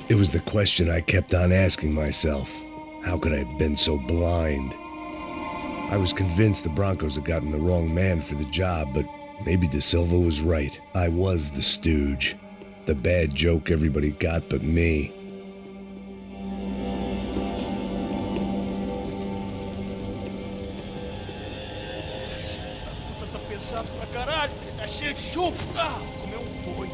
It was the question I kept on asking myself. How could I have been so blind? I was convinced the Broncos had gotten the wrong man for the job, but maybe De Silva was right. I was the stooge. The bad joke everybody got but me. Tá pesado pra caralho, tá cheio de chumbo. Comeu boi.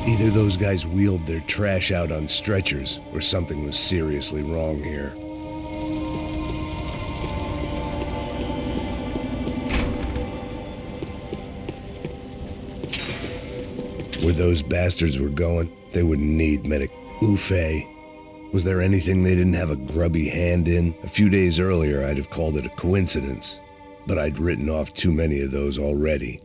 Either those guys wheeled their trash out on stretchers, or something was seriously wrong here. Where those bastards were going, they wouldn't need medic. Oofe. Was there anything they didn't have a grubby hand in? A few days earlier, I'd have called it a coincidence, but I'd written off too many of those already.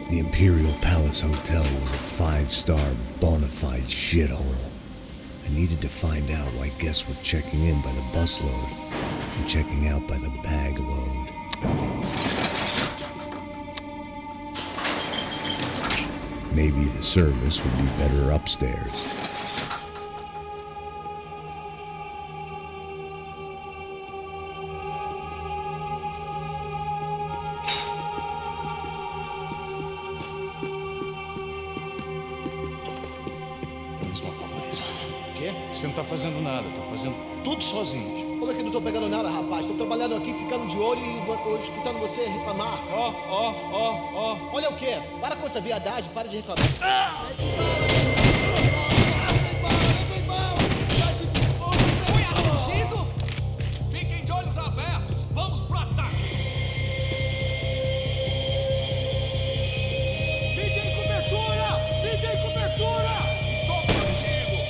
The Imperial Palace Hotel was a five-star, bona fide shithole. I needed to find out why guests were checking in by the busload and checking out by the bag load. Maybe the service would be better upstairs. Você não tá fazendo nada, tá fazendo tudo sozinho. Como é que não tô pegando nada, rapaz? Tô trabalhando aqui, ficando de olho e escutando você reclamar. Ó. Olha o quê? Para com essa viadagem, para de reclamar. Foi atingido? Fiquem de olhos abertos. Vamos pro ataque. Fiquem cobertura! Estou contigo!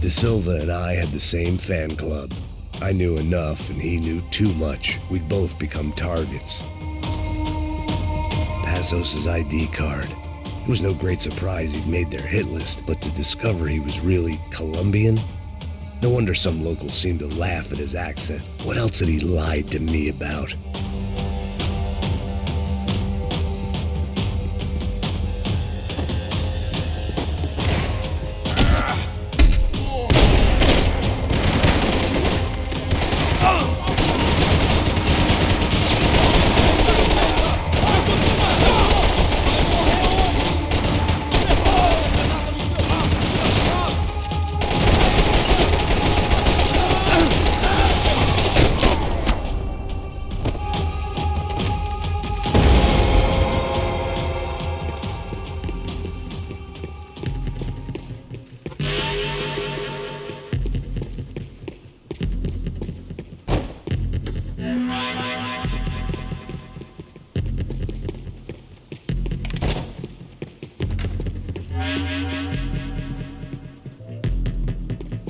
De Silva and I had the same fan club. I knew enough and he knew too much. We'd both become targets. Passos' ID card. It was no great surprise he'd made their hit list, but to discover he was really Colombian? No wonder some locals seemed to laugh at his accent. What else had he lied to me about?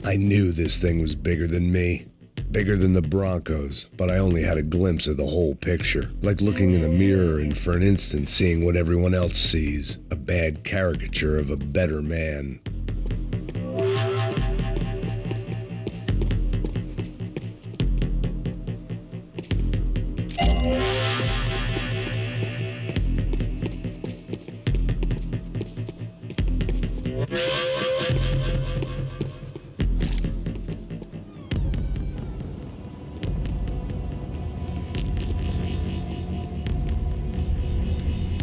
I knew this thing was bigger than me, bigger than the Broncos, but I only had a glimpse of the whole picture, like looking in a mirror and for an instant seeing what everyone else sees, a bad caricature of a better man.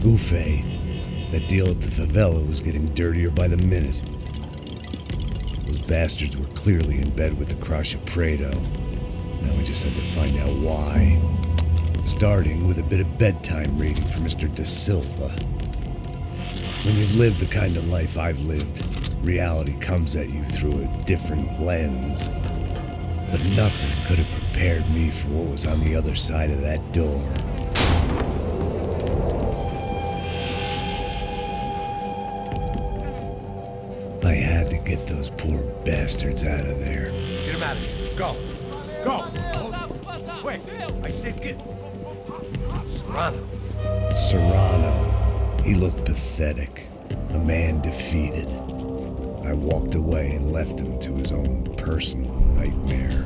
Buffet. That deal at the favela was getting dirtier by the minute. Those bastards were clearly in bed with the Crush of Prado. Now we just had to find out why. Starting with a bit of bedtime reading for Mr. De Silva. When you've lived the kind of life I've lived, reality comes at you through a different lens. But nothing could have prepared me for what was on the other side of that door. I had to get those poor bastards out of there. Get him out of here. Go. Go. Quick. I said get... Serrano. Serrano. He looked pathetic. A man defeated. I walked away and left him to his own personal nightmare.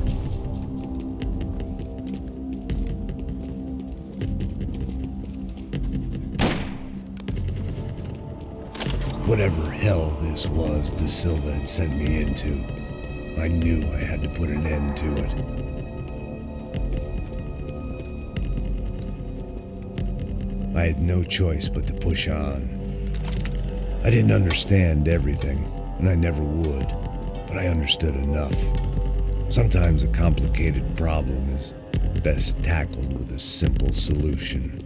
Whatever hell this was De Silva had sent me into, I knew I had to put an end to it. I had no choice but to push on. I didn't understand everything, and I never would, but I understood enough. Sometimes a complicated problem is best tackled with a simple solution.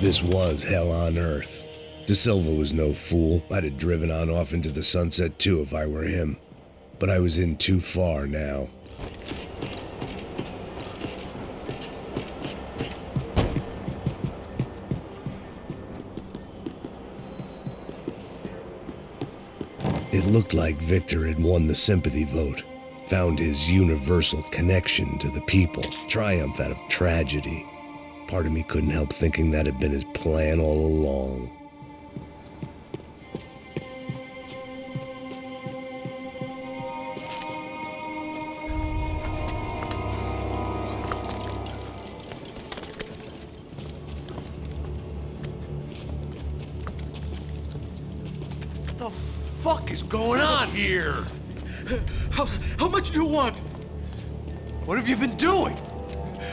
This was hell on earth. De Silva was no fool. I'd have driven on off into the sunset too if I were him. But I was in too far now. It looked like Victor had won the sympathy vote, found his universal connection to the people, triumph out of tragedy. Part of me couldn't help thinking that had been his plan all along. What the fuck is going on here? How much do you want? What have you been doing?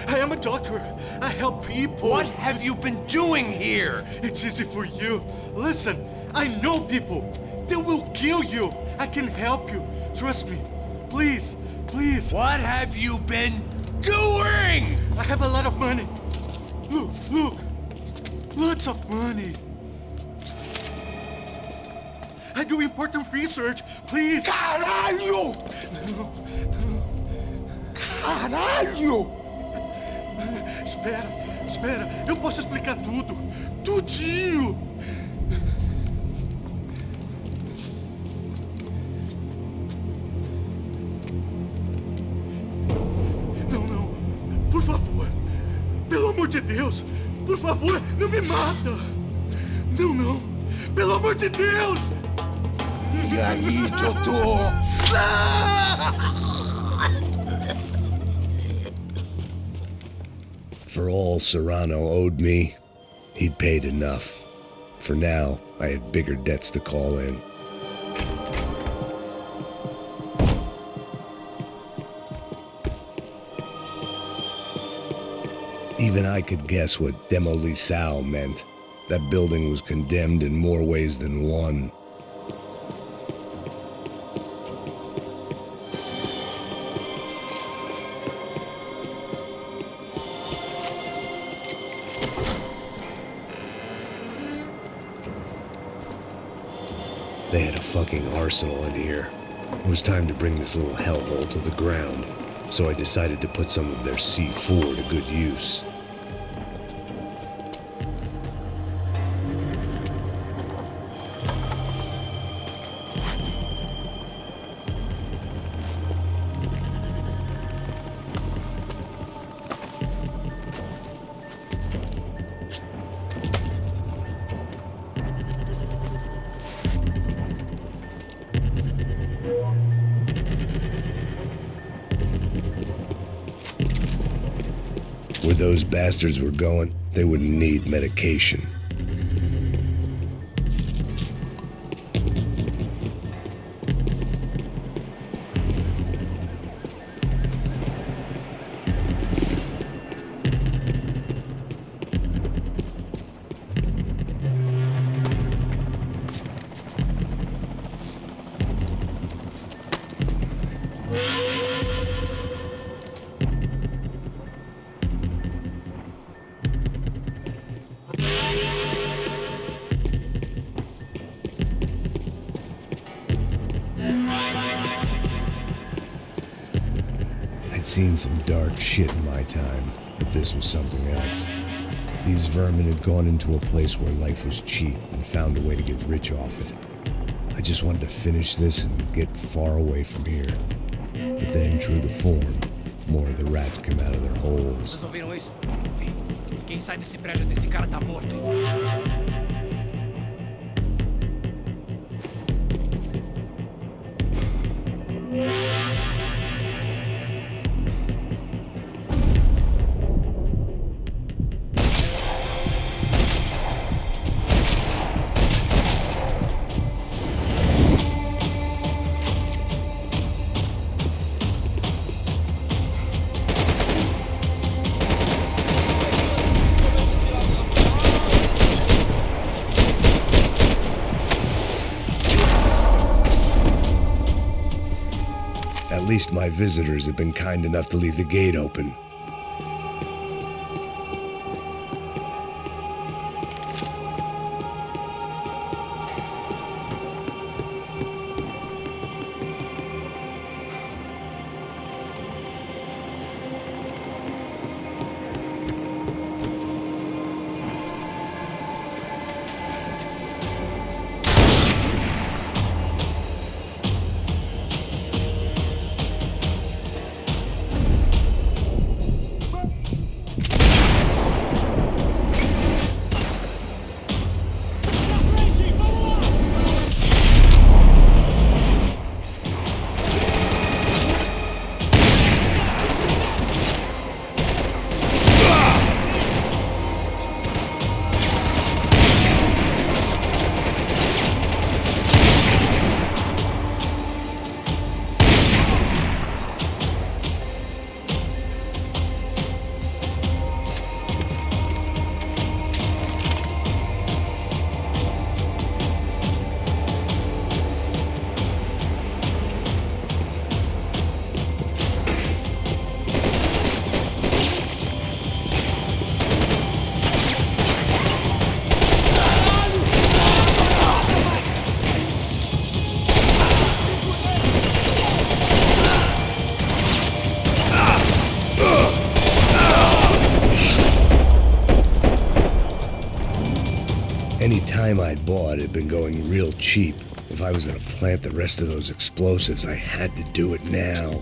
I am a doctor. I help people. What have you been doing here? It's easy for you. Listen, I know people. They will kill you. I can help you. Trust me. Please, please. What have you been doing? I have a lot of money. Look, look. Lots of money. I do important research. Please. Caralho! Caralho! Espera. Eu posso explicar tudo. Tudinho. Não. Por favor. Pelo amor de Deus. Por favor, não me mata. Não. Pelo amor de Deus. E aí, doutor? For all Serrano owed me, he'd paid enough. For now, I had bigger debts to call in. Even I could guess what Demolisal meant. That building was condemned in more ways than one. They had a fucking arsenal in here. It was time to bring this little hellhole to the ground, so I decided to put some of their C4 to good use. Where those bastards were going, they would need medication. I'd seen some dark shit in my time, but this was something else. These vermin had gone into a place where life was cheap and found a way to get rich off it. I just wanted to finish this and get far away from here. But then, true to form, more of the rats came out of their holes. Vocês ouviram isso? Vi. Quem sai desse prédio desse cara tá morto. At least my visitors had been kind enough to leave the gate open. time I'd bought had been going real cheap. If I was gonna plant the rest of those explosives, I had to do it now.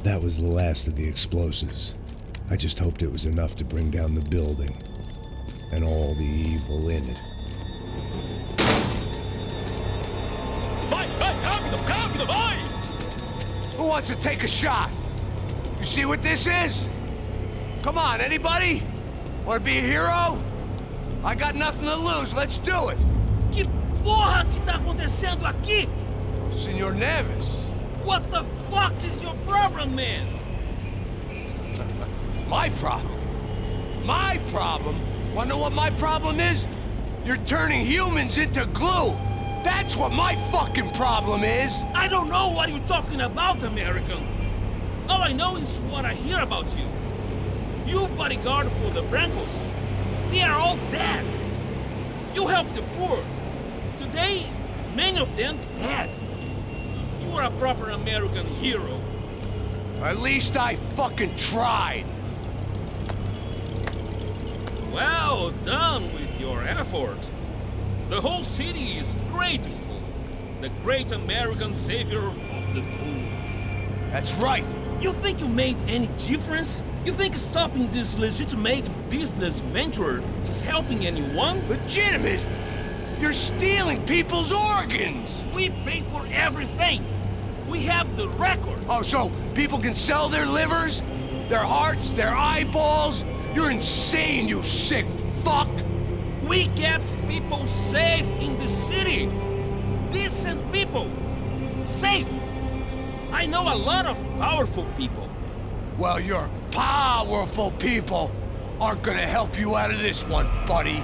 That was the last of the explosives. I just hoped it was enough to bring down the building and all the evil in it. Who wants to take a shot? You see what this is? Come on, anybody? Want to be a hero? I got nothing to lose, let's do it! Que porra que tá acontecendo aqui? Senor Neves. What the fuck is your problem, man? My problem? My problem? Wanna know what my problem is? You're turning humans into glue! That's what my fucking problem is! I don't know what you're talking about, American. All I know is what I hear about you. You bodyguard for the Brancos. They are all dead. You help the poor. Today, many of them dead. You are a proper American hero. At least I fucking tried. Well done with your effort. The whole city is grateful. The great American savior of the poor. That's right. You think you made any difference? You think stopping this legitimate business venture is helping anyone? Legitimate? You're stealing people's organs! We pay for everything. We have the records. Oh, so people can sell their livers? Their hearts? Their eyeballs? You're insane, you sick fuck! We kept people safe in the city. Decent people. Safe. I know a lot of powerful people. Well, your powerful people aren't gonna help you out of this one, buddy.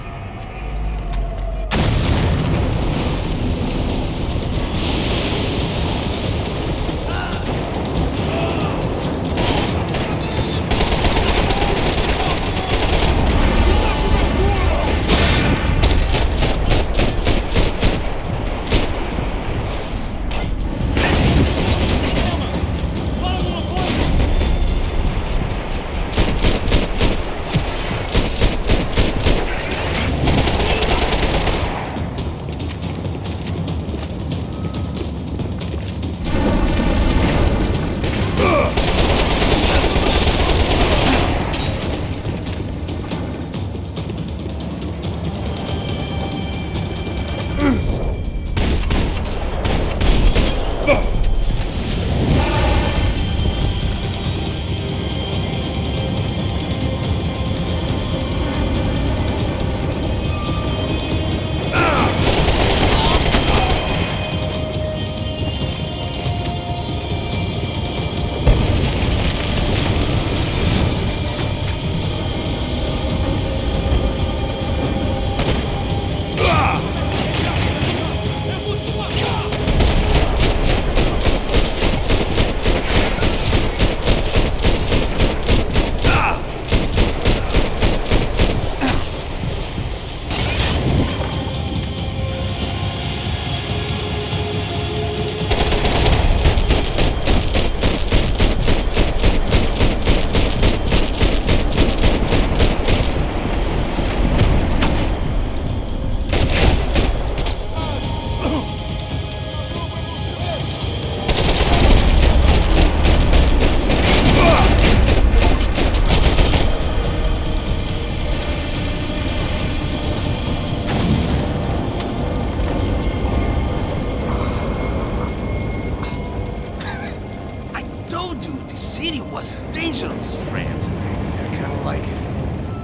city was dangerous, friend. I kinda like it.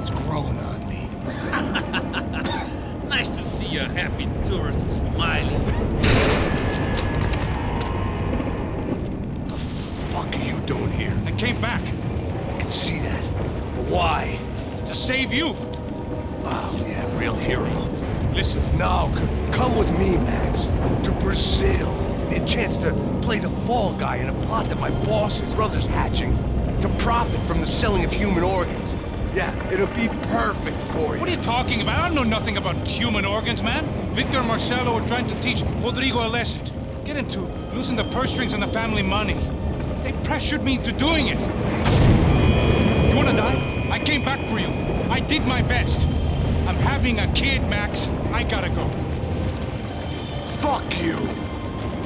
It's growing on me. Nice to see a happy tourist smiling. What the fuck are you doing here? I came back I can see that. But why? to save you. Oh, yeah, real hero. Listen, Now, come with me, Max. To Brazil. A chance to play the fall guy in a plot that my boss's brother's hatching. To profit from the selling of human organs. Yeah, it'll be perfect for you. what are you talking about? I don't know nothing about human organs, man. Victor and Marcelo were trying to teach Rodrigo a lesson. Get him to loosen the purse strings on the family money. They pressured me into doing it. You wanna die? I came back for you. I did my best. I'm having a kid, Max. I gotta go. Fuck you.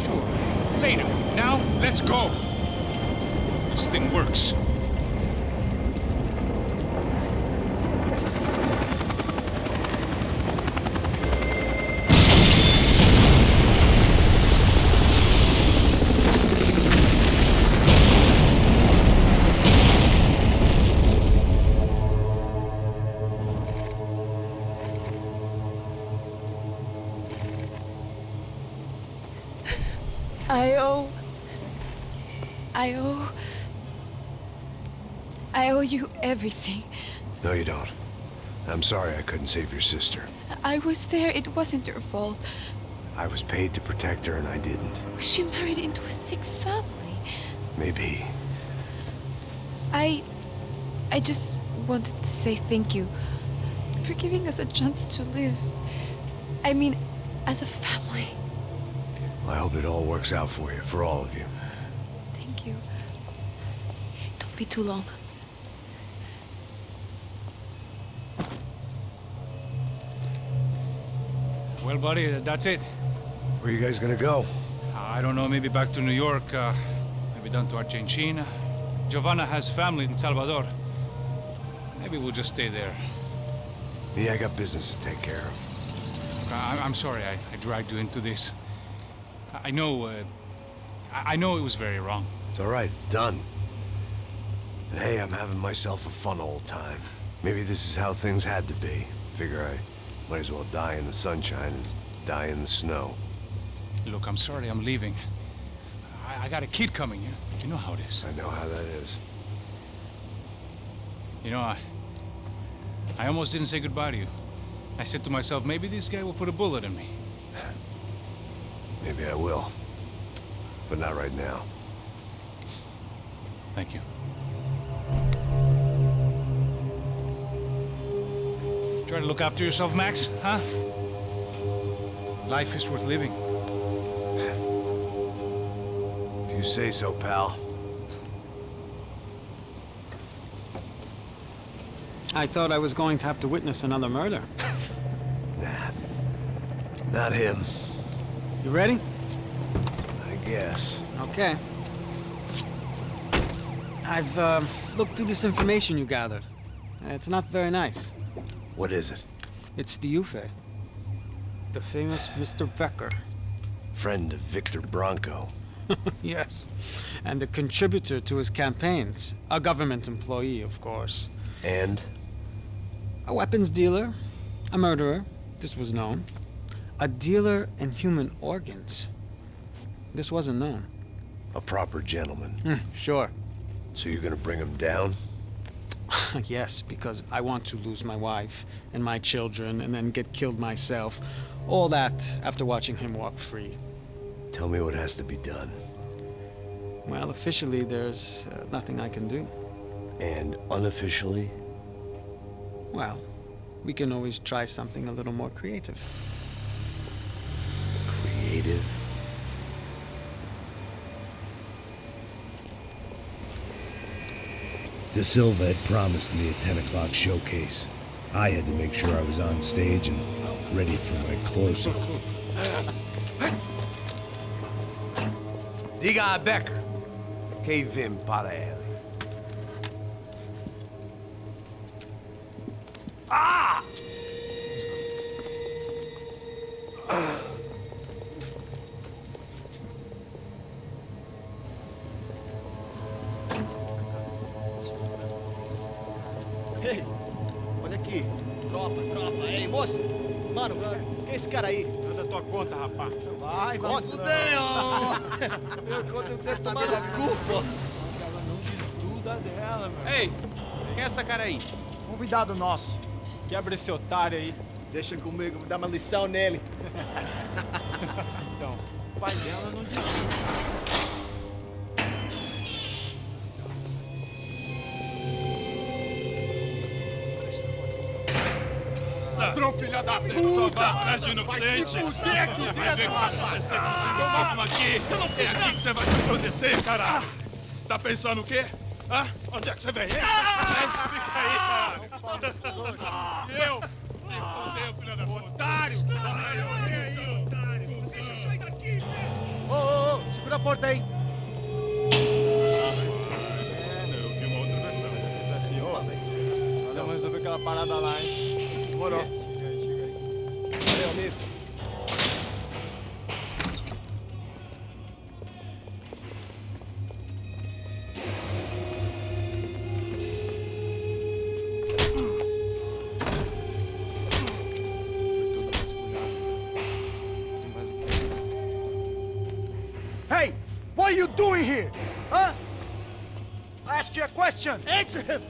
Sure. Later. Now, let's go. This thing works. I owe you everything. No, you don't. I'm sorry I couldn't save your sister. I was there. It wasn't your fault. I was paid to protect her and I didn't. She married into a sick family. Maybe. I just wanted to say thank you for giving us a chance to live. I mean, as a family. I hope it all works out for you, for all of you. Thank you. Don't be too long. Well, buddy, that's it. Where are you guys gonna go? I don't know, maybe back to New York, maybe down to Argentina. Giovanna has family in Salvador. Maybe we'll just stay there. Me, I got business to take care of. I'm sorry I dragged you into this. I know it was very wrong. It's all right, it's done. And hey, I'm having myself a fun old time. Maybe this is how things had to be. Figure I might as well die in the sunshine as die in the snow. Look, I'm sorry I'm leaving. I got a kid coming, you know how it is. I know how that is. You know, I almost didn't say goodbye to you. I said to myself, maybe this guy will put a bullet in me. Maybe I will. But not right now. Thank you. Try to look after yourself, Max, huh? Life is worth living. If you say so, pal. I thought I was going to have to witness another murder. Nah. Not him. You ready? I guess. Okay. I've looked through this information you gathered. It's not very nice. What is it? It's the UFE. The famous Mr. Becker. Friend of Victor Bronco. Yes. And a contributor to his campaigns. A government employee, of course. And? A weapons dealer. A murderer. This was known. A dealer in human organs. This wasn't known. A proper gentleman. Sure. So you're gonna bring him down? Yes, because I want to lose my wife and my children and then get killed myself. All that after watching him walk free. Tell me what has to be done. Well, officially, there's nothing I can do. And unofficially? Well, we can always try something a little more creative. Creative? De Silva had promised me a 10 o'clock showcase. I had to make sure I was on stage and ready for my close-up. Diga a Becker. Que vim para ele. Ah! Tropa. Ei, moço. Mano, quem é esse cara aí? Manda tua conta, rapaz. Vai se fuder, ó. Meu conta, eu quero saber da culpa. Ela não desgruda dela, meu. Ei, quem é essa cara aí? Convidado nosso. Quebra esse otário aí. Deixa comigo, me dá uma lição nele. Então, o pai dela não desgruda. Ladrão, filha da puta! Atrás de inocente! Vai ver que vai acontecer contigo aqui! Eu não fiz nada! É aqui que você vai se acontecer, caralho! Tá pensando o quê? Hã? Onde é que você vem? Fica aí, caralho! Eu? Se fudeu, filha da puta! Otário! Otário! Deixa eu sair daqui! Ô, segura a porta aí! Eu vi uma outra versão. Vamos resolver aquela parada lá, hein? Demorou. Chega aí. Valeu, amigo. Hey! What are you doing here? Huh? I ask you a question. Answer him!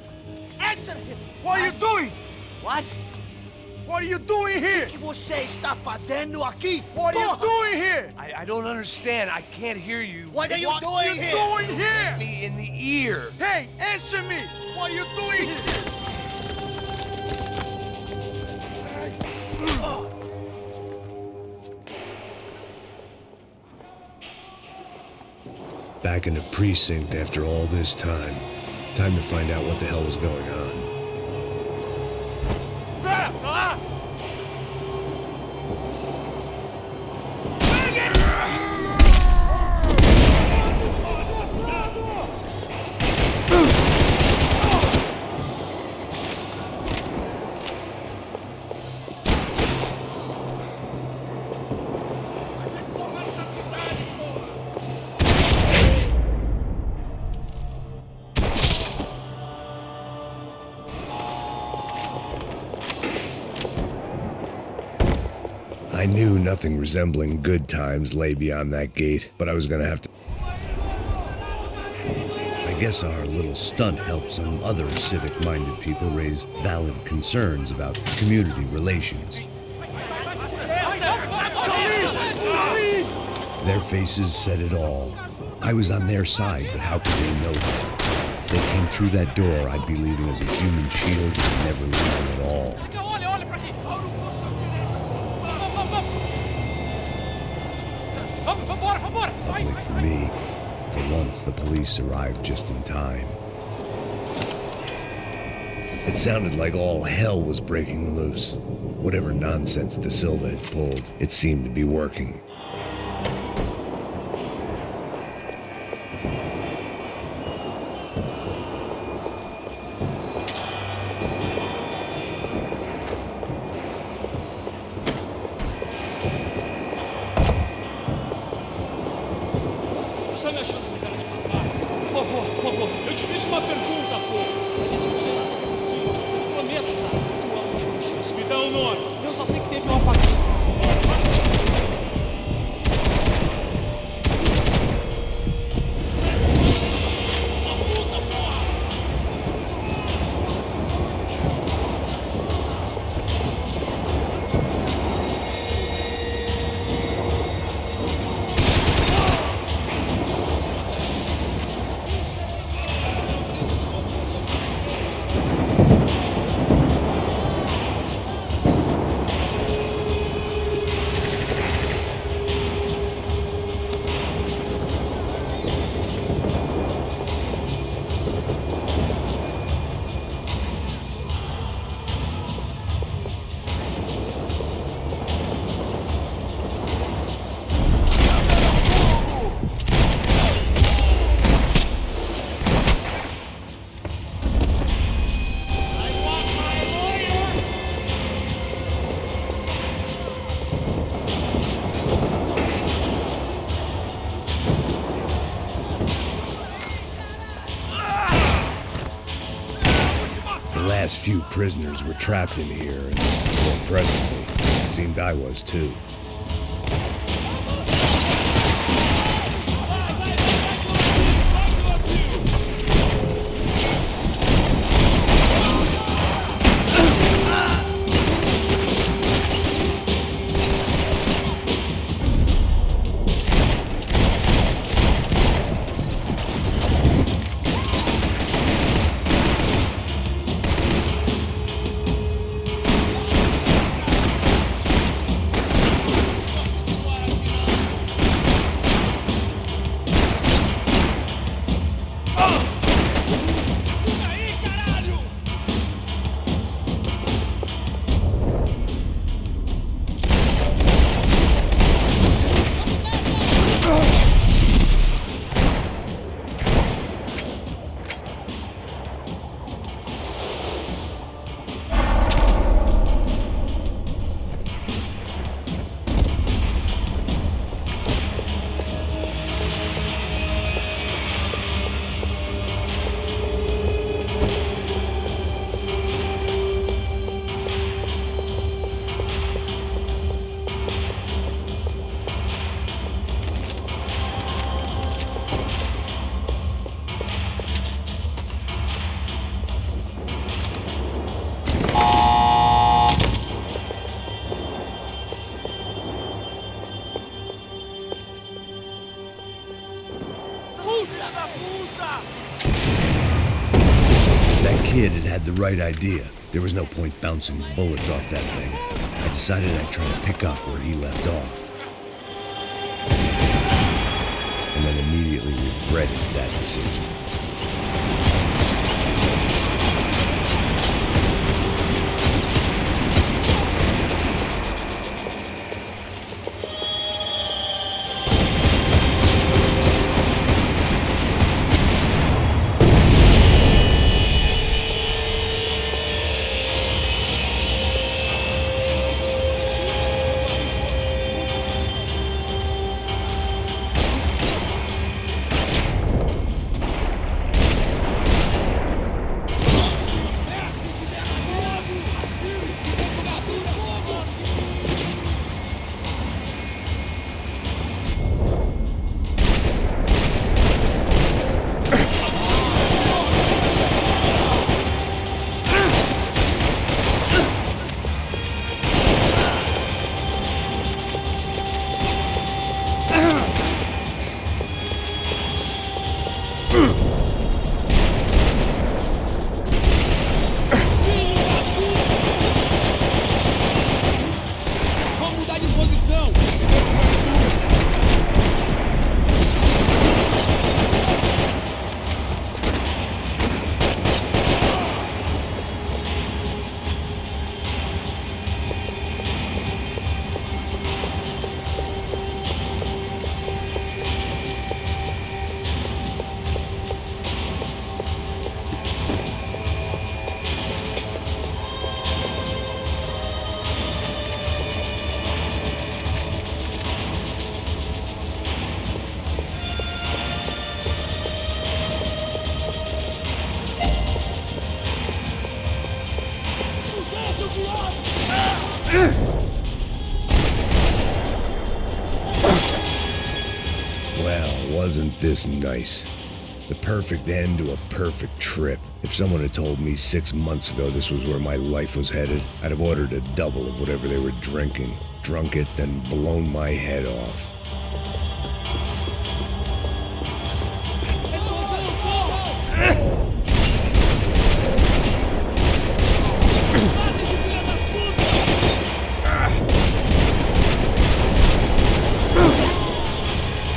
Answer him! What are you doing? What? What are you doing here? O que você está fazendo aqui? What are you doing here? I don't understand. I can't hear you. What are you What doing are you here? doing here? Me in the ear. Hey, answer me! What are you doing here? Back in the precinct after all this time. Time to find out what the hell was going on. I knew nothing resembling good times lay beyond that gate, but I was gonna have to... I guess our little stunt helped some other civic-minded people raise valid concerns about community relations. Their faces said it all. I was on their side, but how could they know that? If they came through that door, I'd be leaving as a human shield and never leaving at all. Luckily for me, for once the police arrived just in time. It sounded like all hell was breaking loose. Whatever nonsense De Silva had pulled, it seemed to be working. Está me achando com cara de matar? Por favor, eu te fiz uma pergunta, pô. A gente não chega aqui. Prometo, cara. Tua última chance. Me dá um nome. Eu só sei que teve um apagão. last few prisoners were trapped in here, and more impressively, it seemed I was too. That kid had the right idea. There was no point bouncing bullets off that thing. I decided I'd try to pick up where he left off. And then immediately regretted that decision. Well, wasn't this nice? The perfect end to a perfect trip. If someone had told me 6 months ago this was where my life was headed, I'd have ordered a double of whatever they were drinking, drunk it, then blown my head off.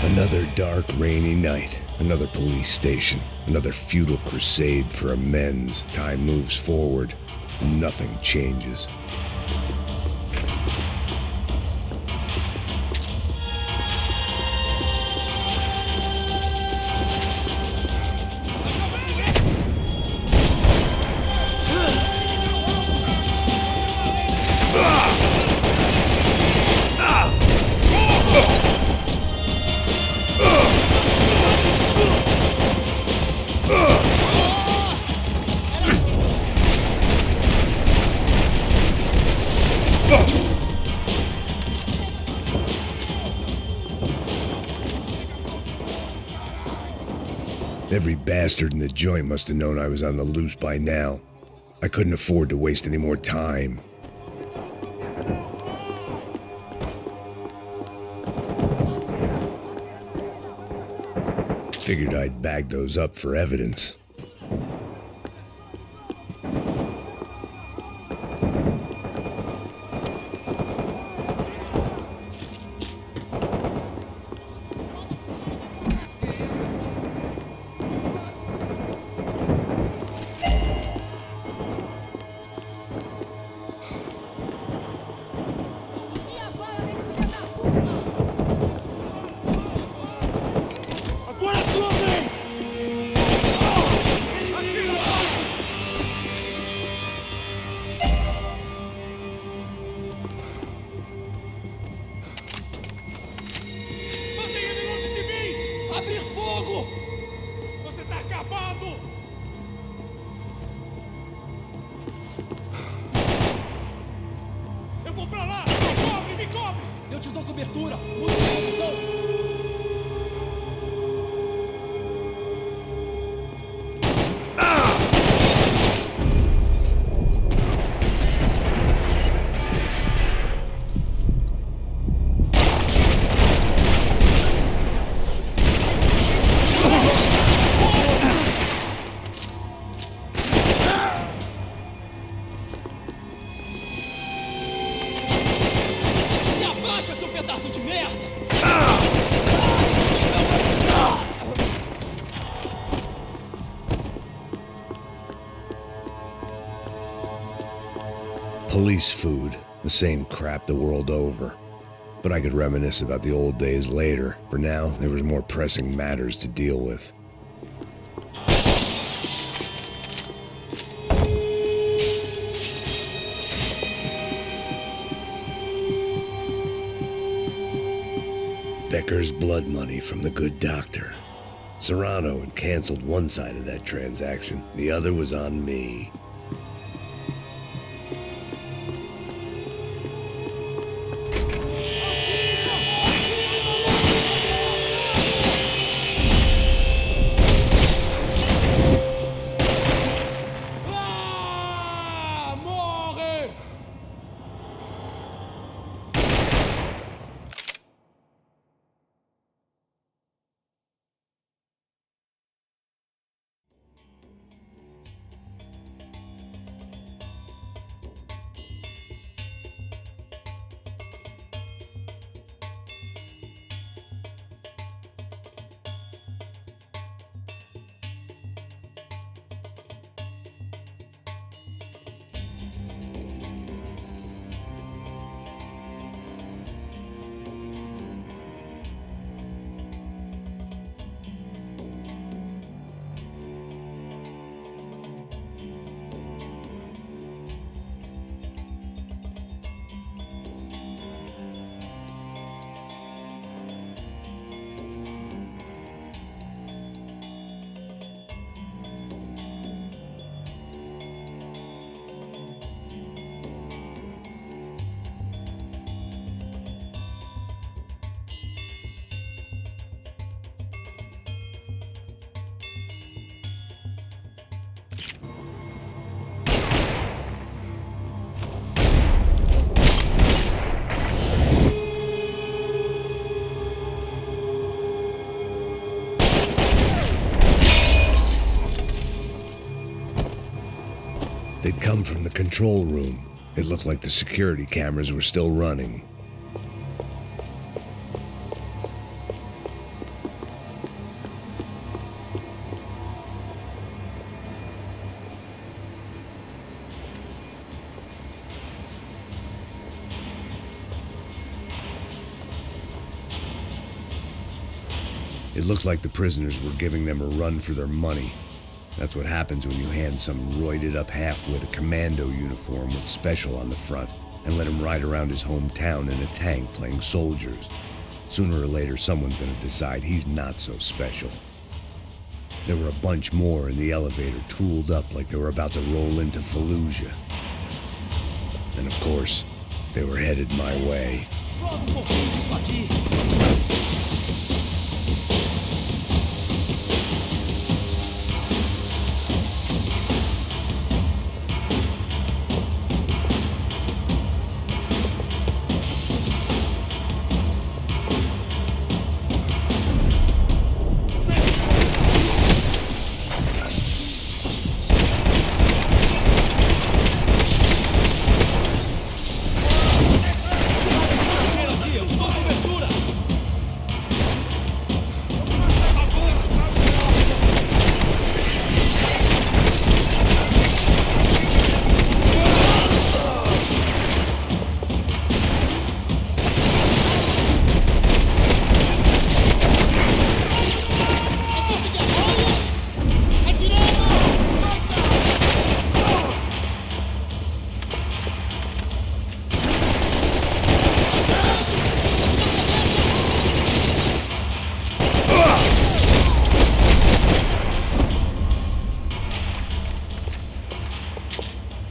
Another dark, rainy night. Another police station. Another futile crusade for amends. Time moves forward. Nothing changes. Every bastard in the joint must have known I was on the loose by now. I couldn't afford to waste any more time. Figured I'd bag those up for evidence. Police food, the same crap the world over. But I could reminisce about the old days later. For now, there was more pressing matters to deal with. Becker's blood money from the good doctor. Serrano had canceled one side of that transaction. The other was on me. They'd come from the control room. It looked like the security cameras were still running. It looked like the prisoners were giving them a run for their money. That's what happens when you hand some roided-up halfwit a commando uniform with special on the front and let him ride around his hometown in a tank playing soldiers. Sooner or later, someone's gonna decide he's not so special. There were a bunch more in the elevator, tooled up like they were about to roll into Fallujah. And of course, they were headed my way.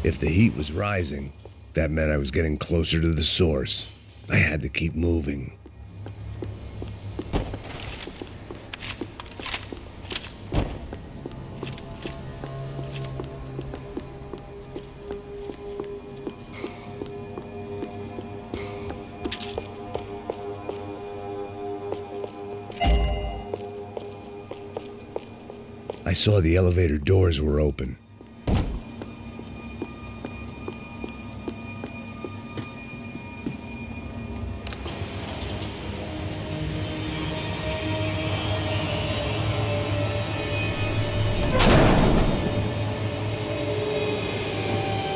If the heat was rising, that meant I was getting closer to the source. I had to keep moving. I saw the elevator doors were open.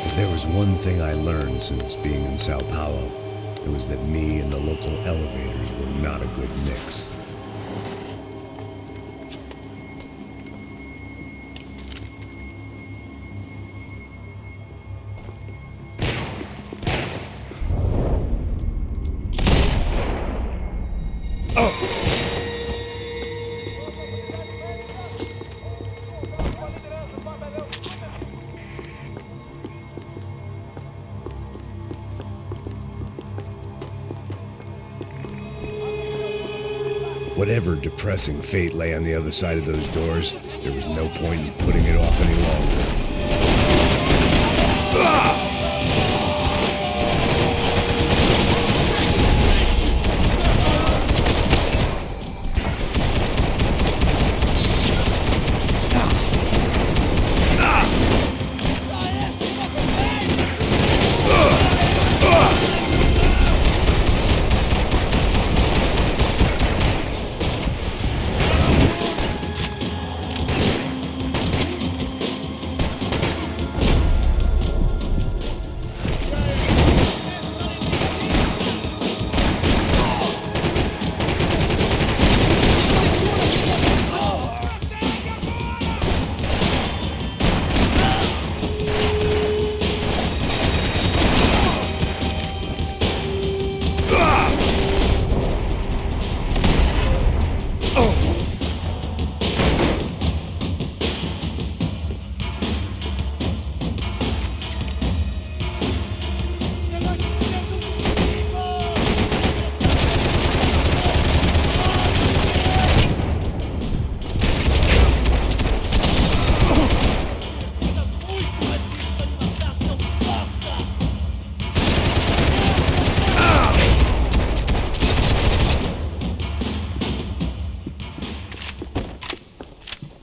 If there was one thing I learned since being in Sao Paulo, it was that me and the local elevators were not a good mix. Whatever depressing fate lay on the other side of those doors, there was no point in putting it off any longer.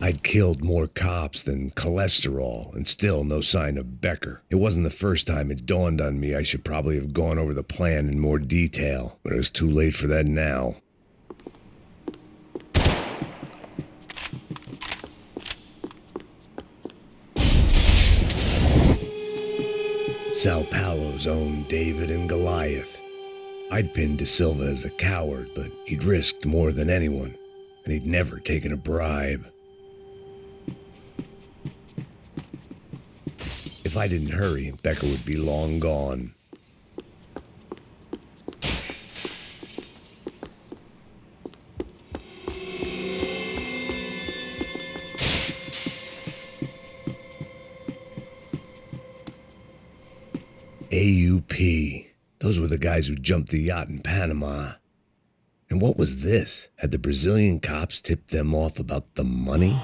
I'd killed more cops than cholesterol, and still no sign of Becker. It wasn't the first time it dawned on me I should probably have gone over the plan in more detail, but it was too late for that now. Sao Paulo's own David and Goliath. I'd pinned De Silva as a coward, but he'd risked more than anyone, and he'd never taken a bribe. If I didn't hurry, Becker would be long gone. AUP. Those were the guys who jumped the yacht in Panama. And what was this? Had the Brazilian cops tipped them off about the money?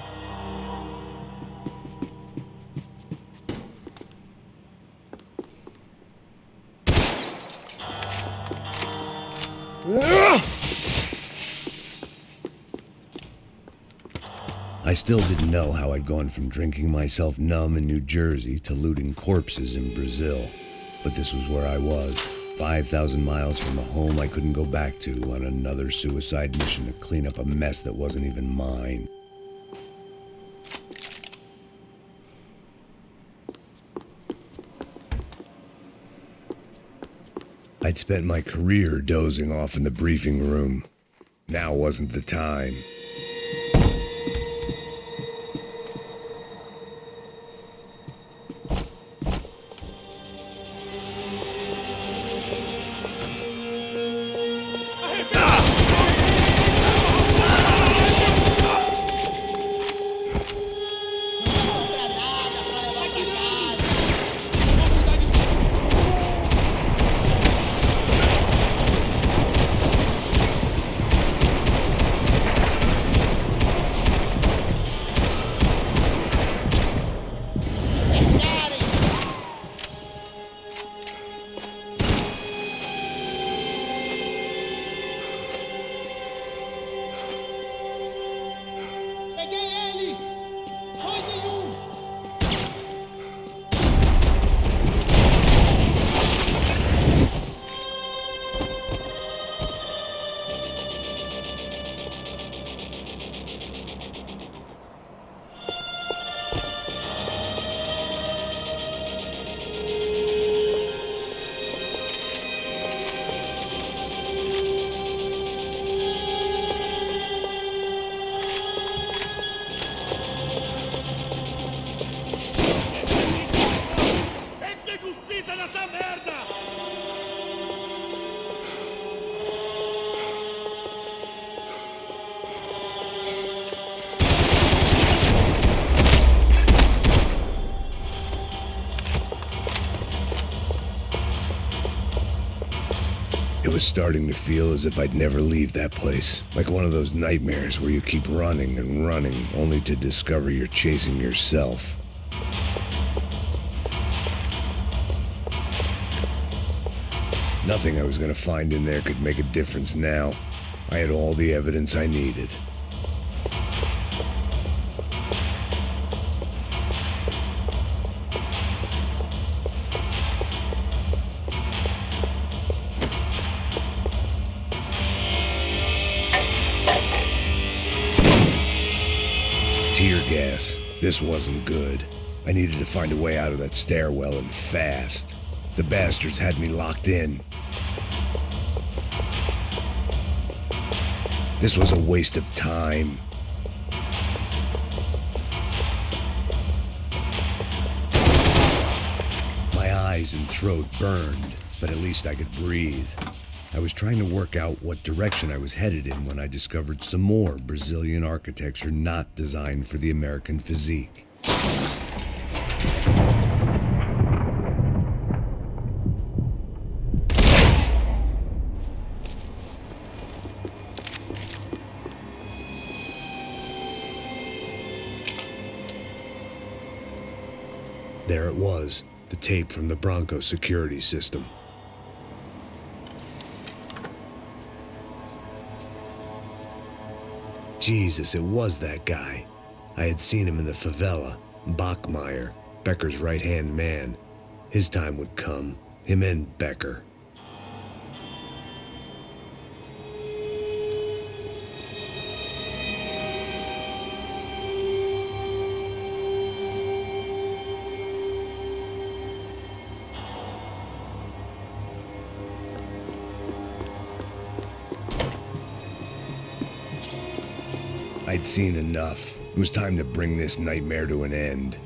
I still didn't know how I'd gone from drinking myself numb in New Jersey to looting corpses in Brazil. But this was where I was, 5,000 miles from a home I couldn't go back to, on another suicide mission to clean up a mess that wasn't even mine. I'd spent my career dozing off in the briefing room. Now wasn't the time. was starting to feel as if I'd never leave that place. Like one of those nightmares where you keep running and running, only to discover you're chasing yourself. Nothing I was gonna find in there could make a difference now. I had all the evidence I needed. Tear gas. This wasn't good. I needed to find a way out of that stairwell and fast. The bastards had me locked in. This was a waste of time. My eyes and throat burned, but at least I could breathe. I was trying to work out what direction I was headed in when I discovered some more Brazilian architecture not designed for the American physique. There it was, the tape from the Bronco security system. Jesus, it was that guy. I had seen him in the favela, Bachmeyer, Becker's right-hand man. His time would come, him and Becker. I'd seen enough. It was time to bring this nightmare to an end.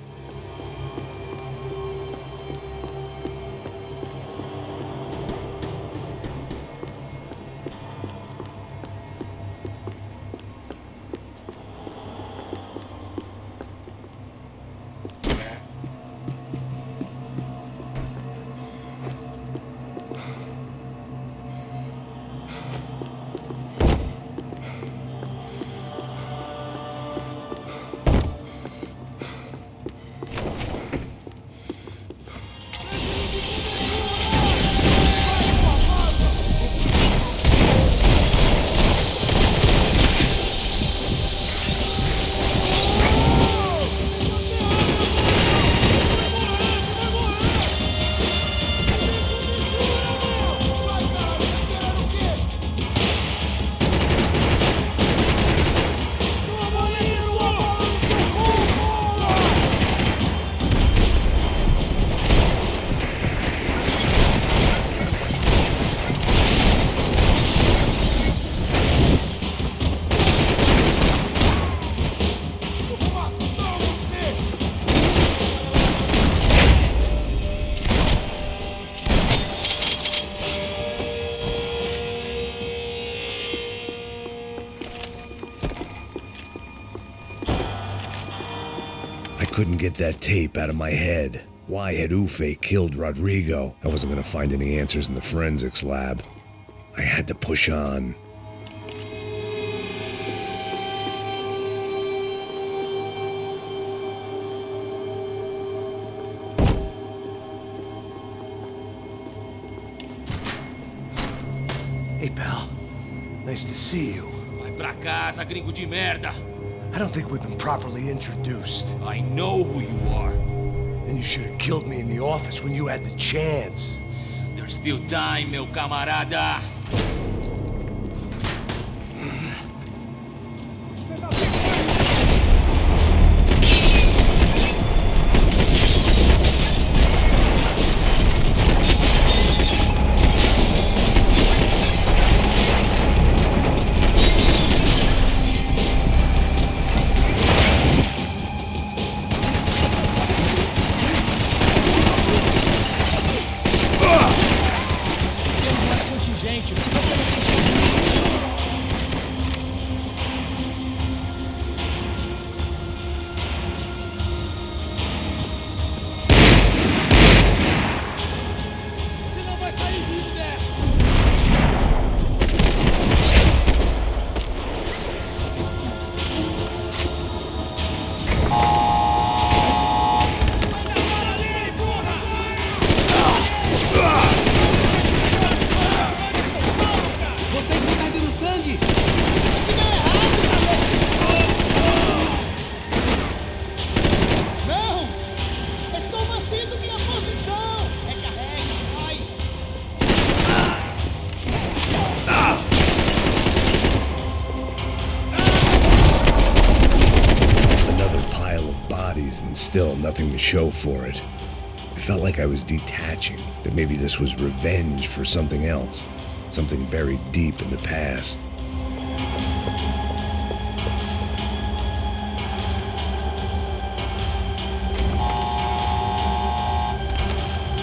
Couldn't get that tape out of my head. Why had Ufe killed Rodrigo? I wasn't gonna find any answers in the forensics lab. I had to push on. Hey, pal. Nice to see you. Vai pra casa, gringo de merda. I don't think we've been properly introduced. I know who you are. Then you should have killed me in the office when you had the chance. There's still time, meu camarada. bodies and still nothing to show for it. It felt like I was detaching, that maybe this was revenge for something else, something buried deep in the past.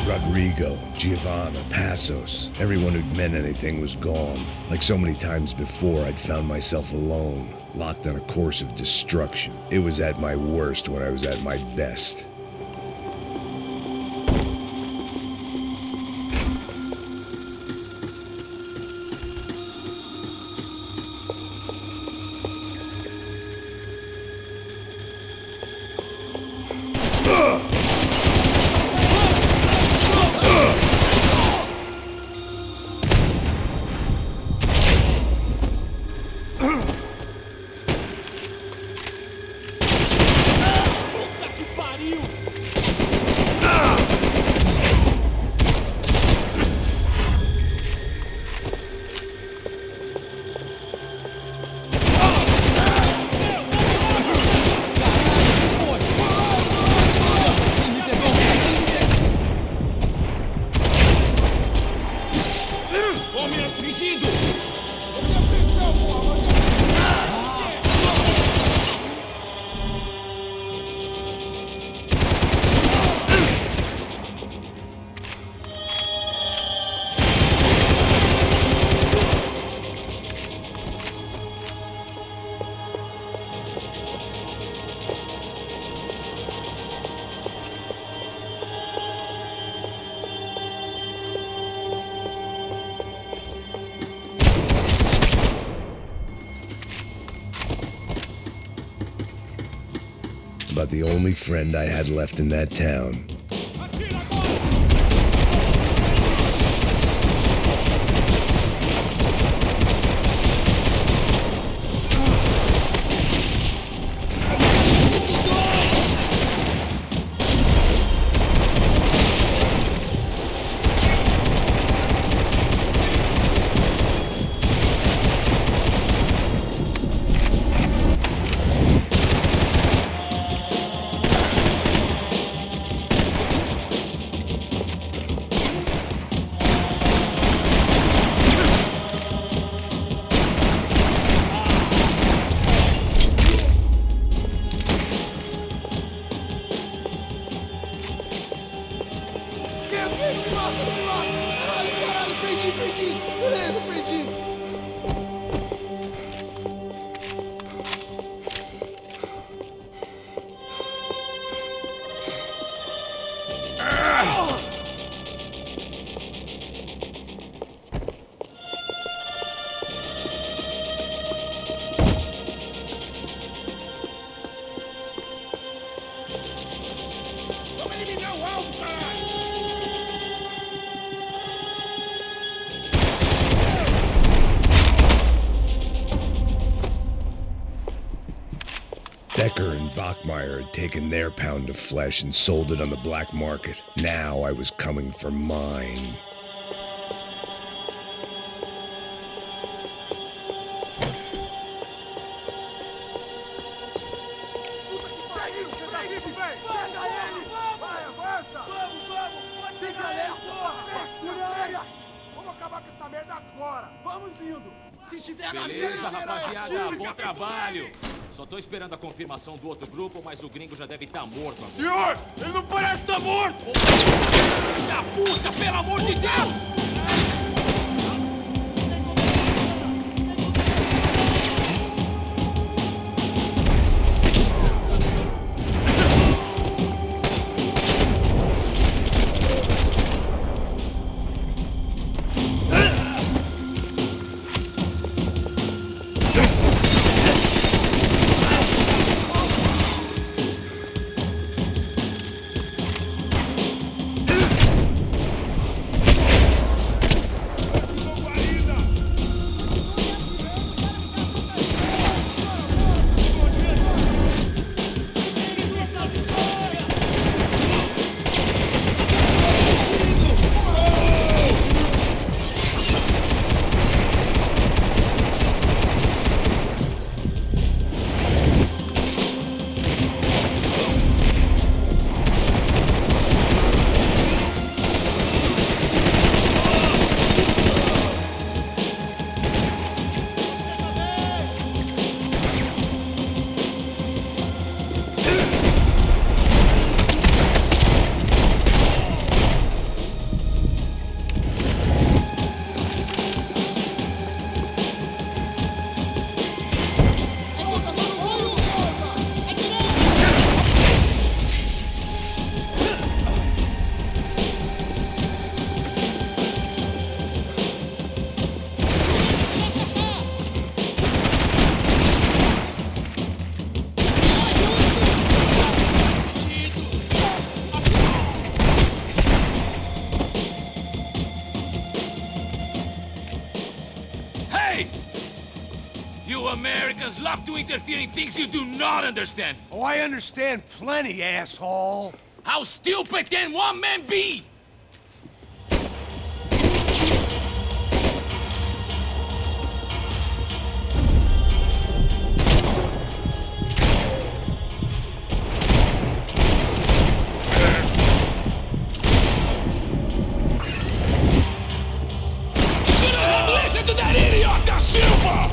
Rodrigo, Giovanna, Passos, everyone who'd meant anything was gone. Like so many times before, I'd found myself alone, locked on a course of destruction. It was at my worst when I was at my best. About the only friend I had left in that town. Becker and Bachmeyer had taken their pound of flesh and sold it on the black market. Now I was coming for mine. Beleza, rapaziada, bom trabalho. Só tô esperando a confirmação do outro grupo, mas o gringo já deve estar morto agora. Senhor, ele não parece estar morto! Filho da puta, pelo amor de Deus! Americans love to interfere in things you do not understand. Oh, I understand plenty, asshole. How stupid can one man be? Listen to that idiot, Da Silva!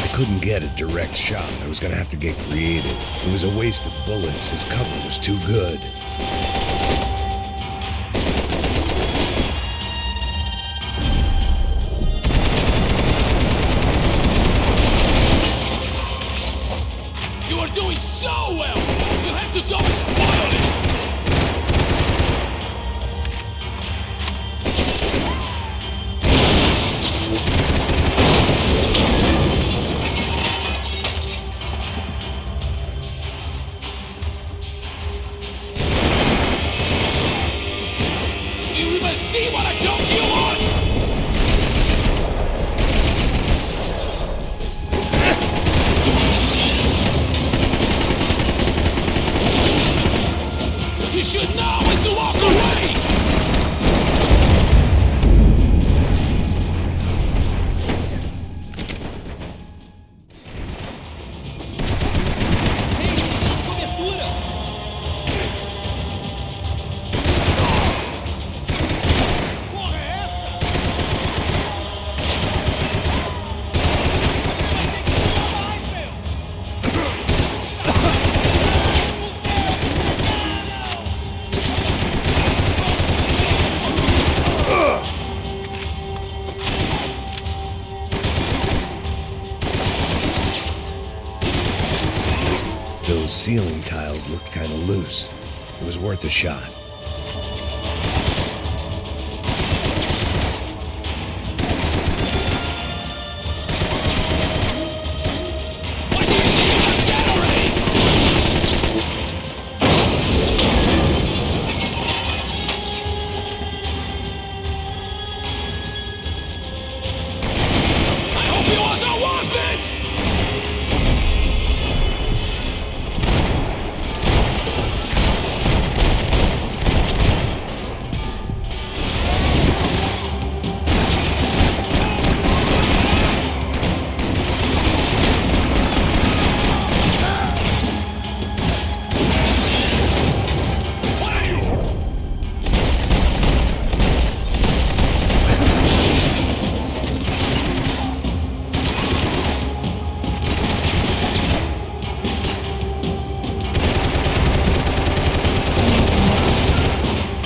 I couldn't get a direct shot. I was gonna have to get creative. It was a waste of bullets. His cover was too good. You are doing so well! You have to go and spoil it! You even see what I told you on? You should know when to walk away! Those ceiling tiles looked kind of loose. It was worth a shot. I hope it wasn't worth it!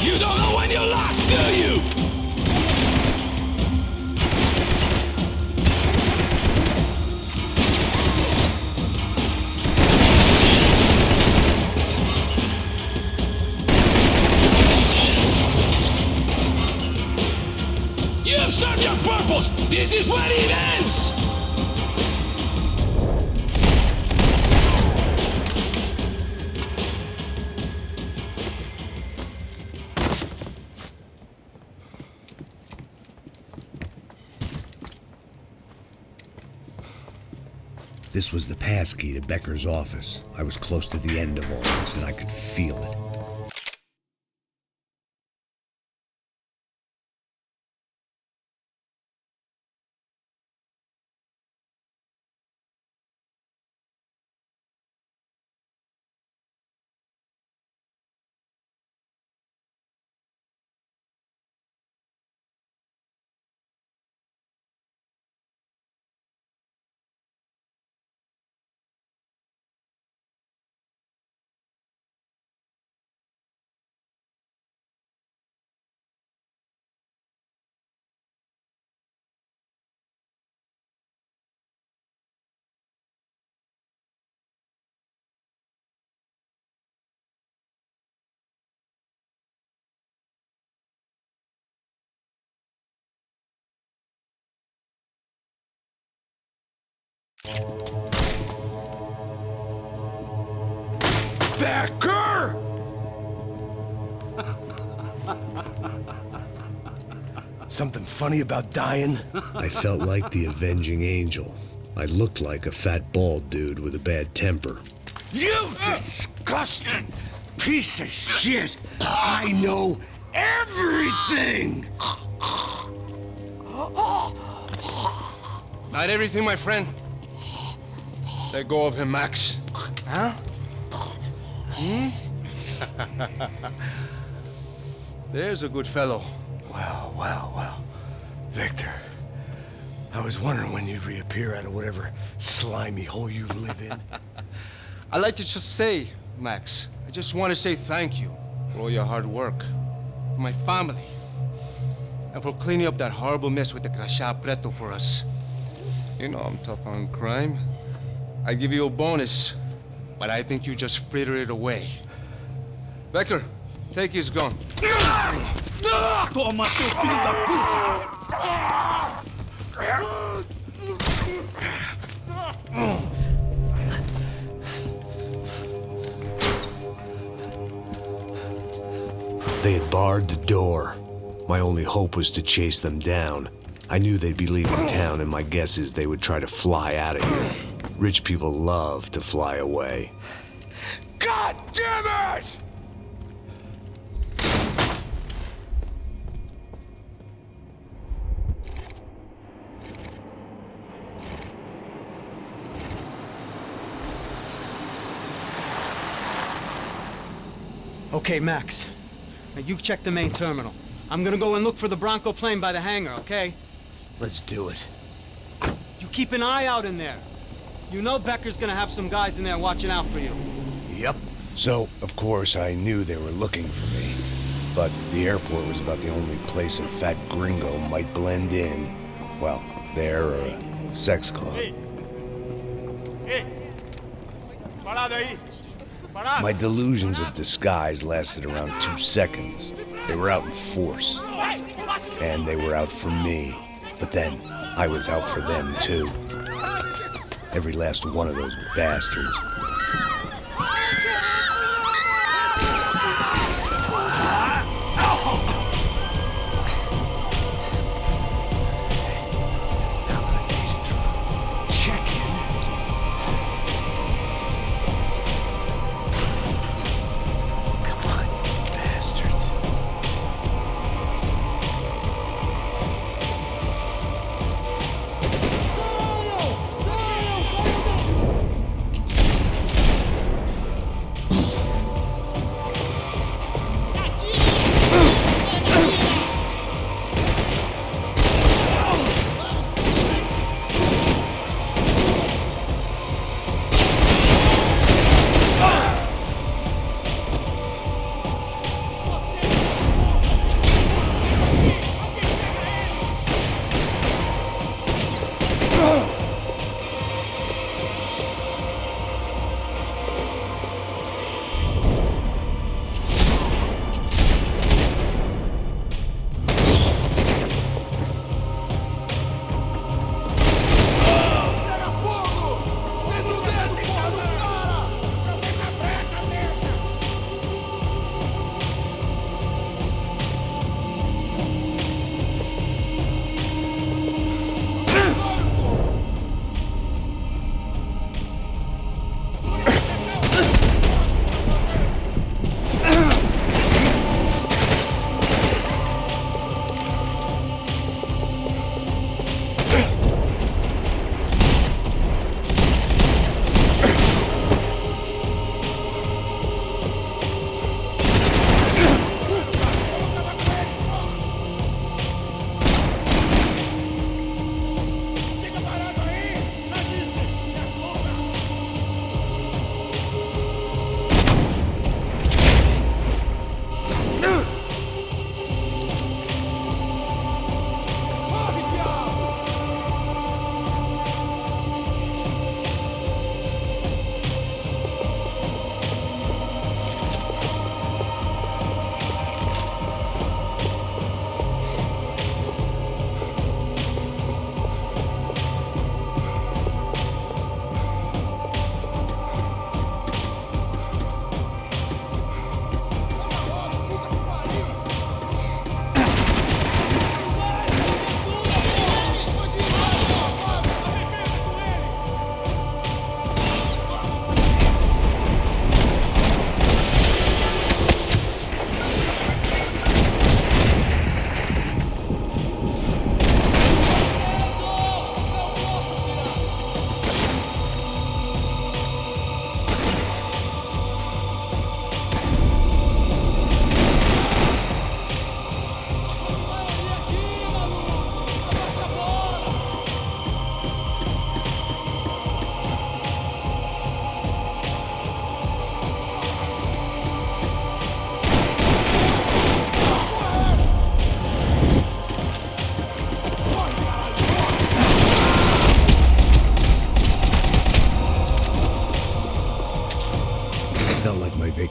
You don't know when you're lost, do you? You have served your purpose! This is where it ends! This was the passkey to Becker's office. I was close to the end of all this, and I could feel it. Becker! Something funny about dying? I felt like the avenging angel. I looked like a fat bald dude with a bad temper. You disgusting piece of shit! I know everything! Not everything, my friend. Let go of him, Max. Huh? There's a good fellow. Well. Victor, I was wondering when you'd reappear out of whatever slimy hole you live in. I'd like to just say, Max, I just want to say thank you for all your hard work, for my family, and for cleaning up that horrible mess with the Crachá Preto for us. You know I'm tough on crime. I give you a bonus, but I think you just fritter it away. Becker, take his gun. Toma, seu filho da puta! They had barred the door. My only hope was to chase them down. I knew they'd be leaving town, and my guess is they would try to fly out of here. Rich people love to fly away. God damn it! Okay, Max. Now you check the main terminal. I'm gonna go and look for the Bronco plane by the hangar, okay? Let's do it. You keep an eye out in there. You know Becker's gonna have some guys in there watching out for you. Yep. So, of course, I knew they were looking for me. But the airport was about the only place a fat gringo might blend in. Well, there or a sex club. My delusions of disguise lasted around 2 seconds. They were out in force. And they were out for me. But then, I was out for them too. Every last one of those bastards.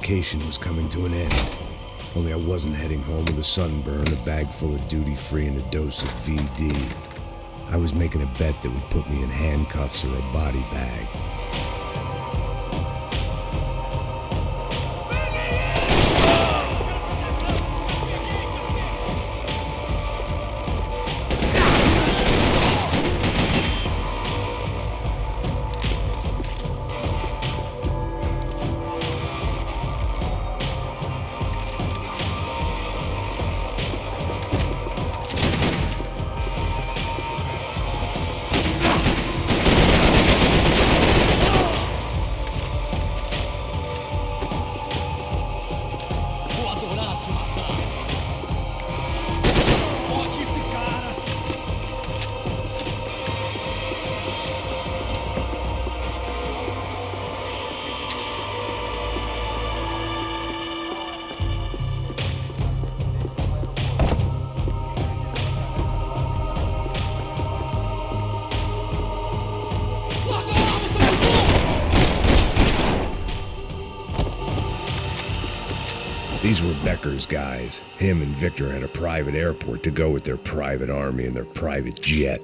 vacation was coming to an end. Only I wasn't heading home with a sunburn, a bag full of duty-free, and a dose of VD. I was making a bet that would put me in handcuffs or a body bag. These were Becker's guys. Him and Victor had a private airport to go with their private army and their private jet.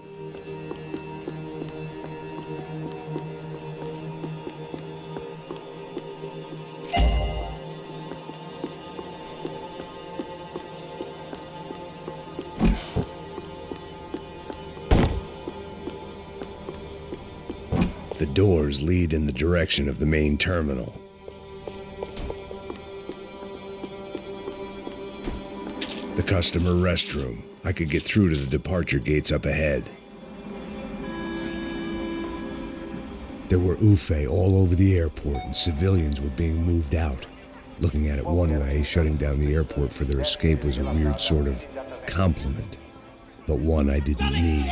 The doors lead in the direction of the main terminal. The customer restroom. I could get through to the departure gates up ahead. There were UFE all over the airport, and civilians were being moved out. Looking at it one way, shutting down the airport for their escape was a weird sort of compliment, but one I didn't need.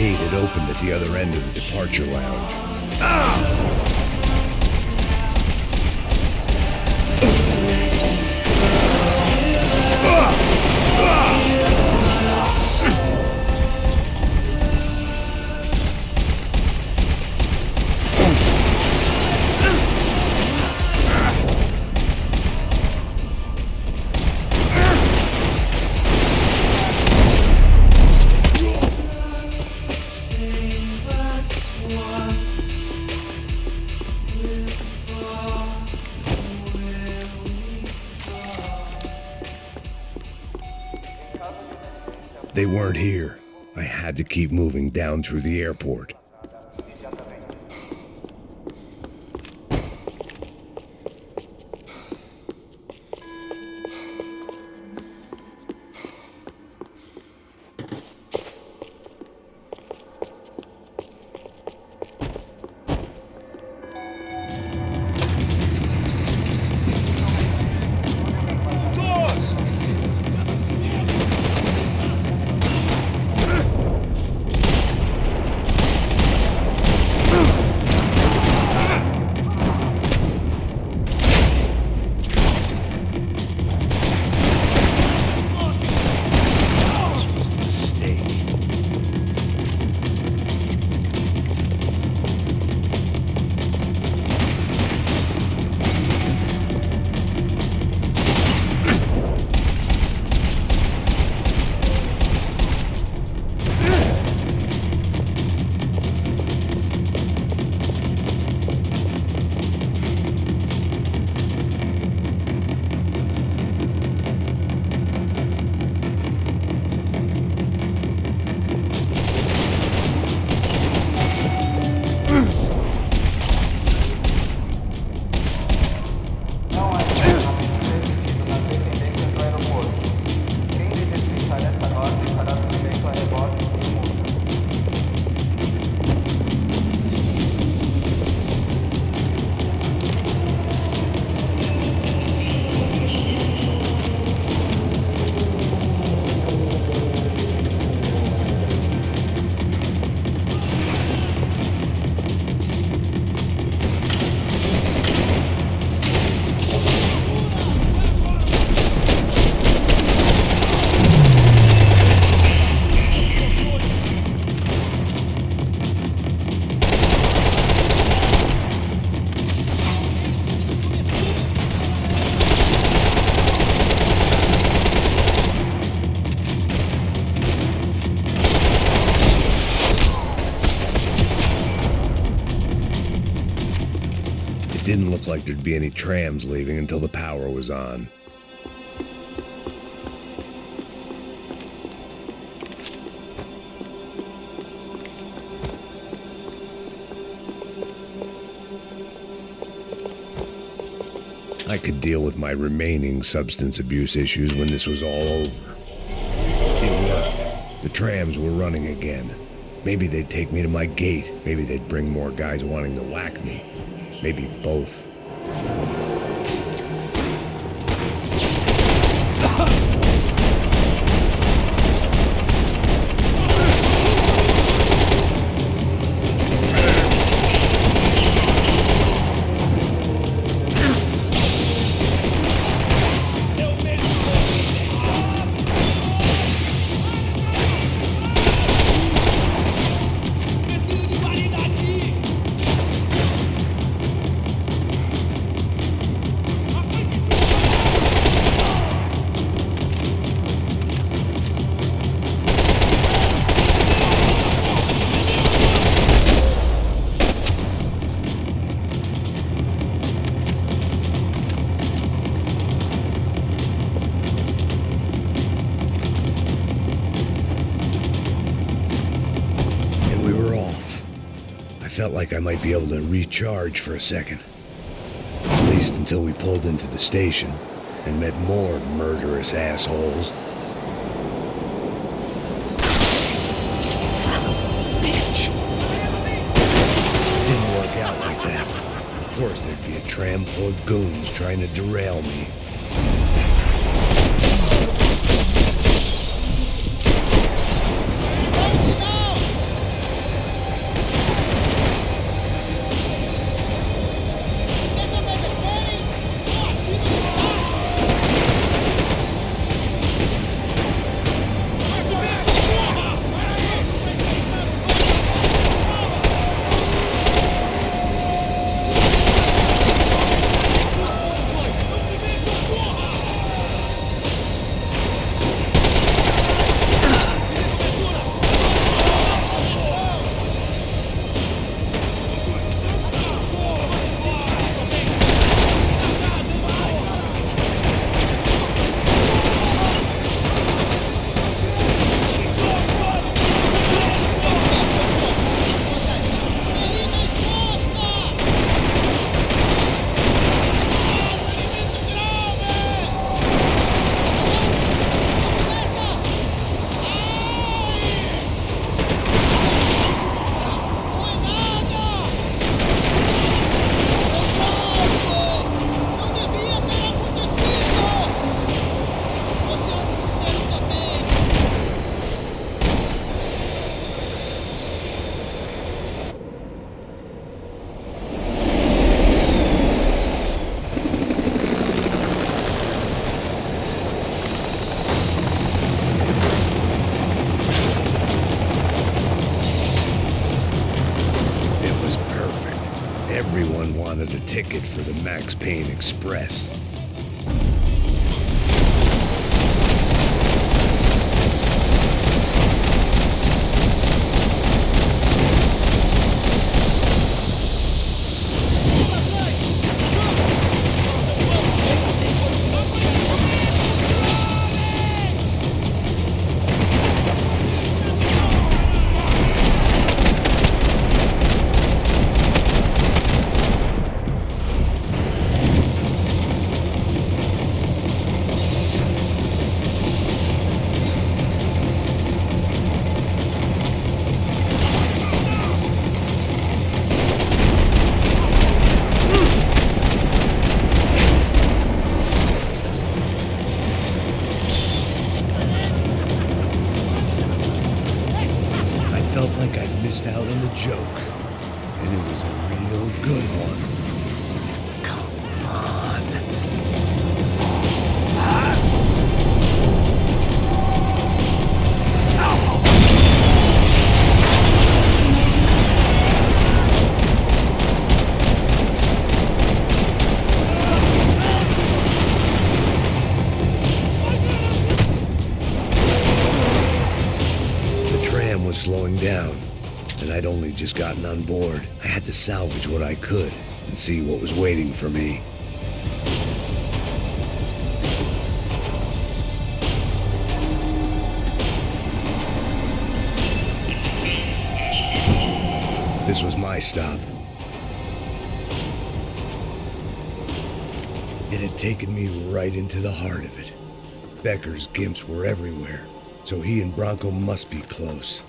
gate had opened at the other end of the departure lounge. They weren't here. I had to keep moving down through the airport. Didn't look like there'd be any trams leaving until the power was on. I could deal with my remaining substance abuse issues when this was all over. It worked. The trams were running again. Maybe they'd take me to my gate. Maybe they'd bring more guys wanting to whack me. Maybe both. Felt like I might be able to recharge for a second. At least until we pulled into the station and met more murderous assholes. Son of a bitch! Didn't work out like that. Of course there'd be a tram full of goons trying to derail me. Everyone wanted a ticket for the Max Payne Express. Felt like I'd missed out on the joke, and it was a real good one. Come on. Was slowing down, and I'd only just gotten on board. I had to salvage what I could and see what was waiting for me. This was my stop. It had taken me right into the heart of it. Becker's gimps were everywhere, so he and Bronco must be close.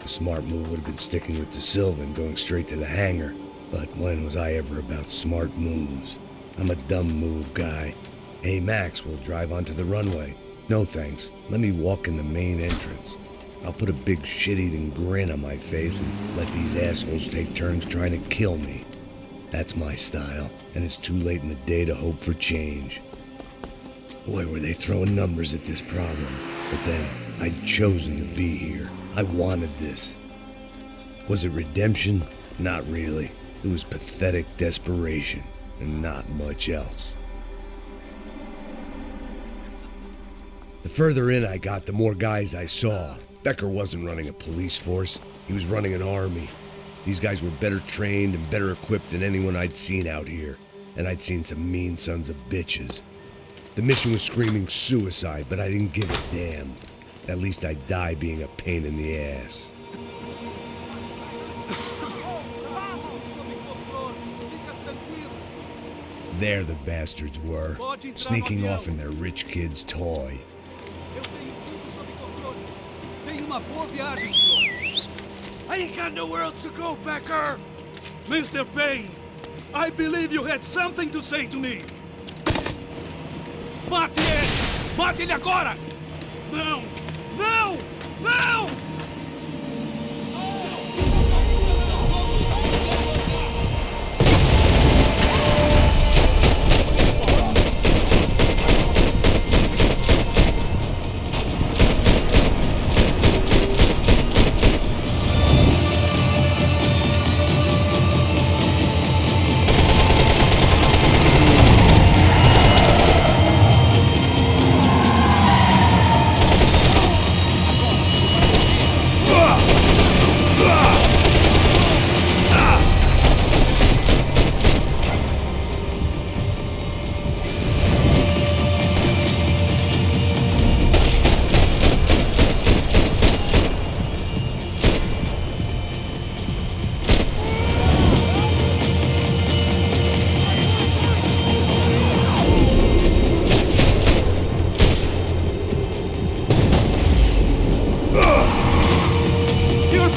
The smart move would have been sticking with De Silva and going straight to the hangar, but when was I ever about smart moves? I'm a dumb move guy. Hey Max, we'll drive onto the runway. No thanks, let me walk in the main entrance. I'll put a big shit-eating grin on my face and let these assholes take turns trying to kill me. That's my style, and it's too late in the day to hope for change. Boy, were they throwing numbers at this problem, but then I'd chosen to be here. I wanted this. Was it redemption? Not really. It was pathetic desperation, and not much else. The further in I got, the more guys I saw. Becker wasn't running a police force. He was running an army. These guys were better trained and better equipped than anyone I'd seen out here. And I'd seen some mean sons of bitches. The mission was screaming suicide, but I didn't give a damn. At least I'd die being a pain in the ass. There the bastards were, sneaking off in their rich kid's toy. I ain't got nowhere else to go, Becker! Mr. Payne, I believe you had something to say to me. Mate ele! Mate ele agora! Não! Não! Não!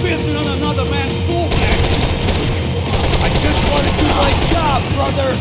Pissing on another man's pool, Max! I just want to do my job, brother!